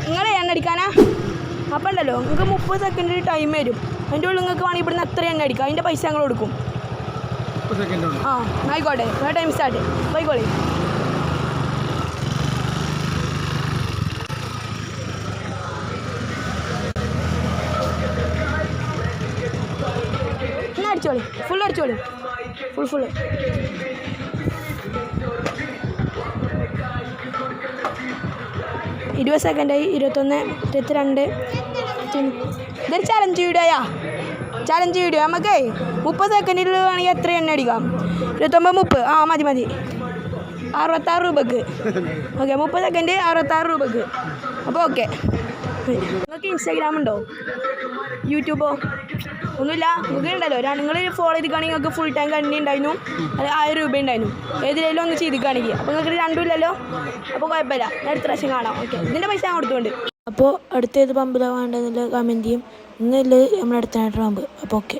നിങ്ങളെ എണ്ണ അടിക്കാനാ? അപ്പം ഉണ്ടല്ലോ നിങ്ങൾക്ക് 30 സെക്കൻഡ് ടൈം വരും. അതിൻ്റെ ഉള്ളിൽ നിങ്ങൾക്ക് വേണമെങ്കിൽ ഇവിടുന്ന് എത്ര എണ്ണ അടിക്കാം, അതിൻ്റെ പൈസ ഞങ്ങൾ കൊടുക്കും. ആ ആയിക്കോട്ടെ, ടൈം സ്റ്റാർട്ട് പോയിക്കോളി. എന്നാ അടിച്ചോളി, ഫുൾ അടിച്ചോളി, ഫുൾ 20 സെക്കൻഡായി. 21, 22. ഇതൊരു ചലഞ്ച് വീഡിയോയാ, ചലഞ്ച് വീഡിയോ. നമുക്കേ 30 സെക്കൻഡിൽ വേണമെങ്കിൽ എത്ര എണ്ണ അടിക്കാം? 29, 30. ആ മതി 66 രൂപക്ക്. ഓക്കെ, 30 സെക്കൻഡ് 66 രൂപക്ക്. അപ്പോൾ ഓക്കെ. നിങ്ങൾക്ക് ഇൻസ്റ്റാഗ്രാം ഉണ്ടോ, യൂട്യൂബോ? ഒന്നുമില്ല. നിങ്ങൾക്ക് ഉണ്ടല്ലോ, നിങ്ങൾ ഫോളോ ചെയ്തിട്ടാണെങ്കിൽ നിങ്ങൾക്ക് ഫുൾ ടൈം കണ്ടി ഉണ്ടായിരുന്നു, അത് 1000 രൂപ ഉണ്ടായിരുന്നു. ഏതിലേലും ഒന്ന് ചെയ്തിട്ടാണെങ്കിൽ. അപ്പോൾ നിങ്ങൾക്ക് രണ്ടും ഇല്ലല്ലോ, അപ്പോൾ കുഴപ്പമില്ല. അടുത്ത പ്രാവശ്യം കാണാം. ഓക്കെ, ഇതിൻ്റെ പൈസ ഞാൻ കൊടുത്തുകൊണ്ട്. അപ്പോൾ അടുത്തേത് പമ്പിലാണ് വേണ്ടതെന്നുള്ള കമൻറ്റ് ചെയ്യും. ഇന്നുള്ളത് നമ്മുടെ അടുത്തായിട്ട് പമ്പ്. അപ്പോൾ ഓക്കെ.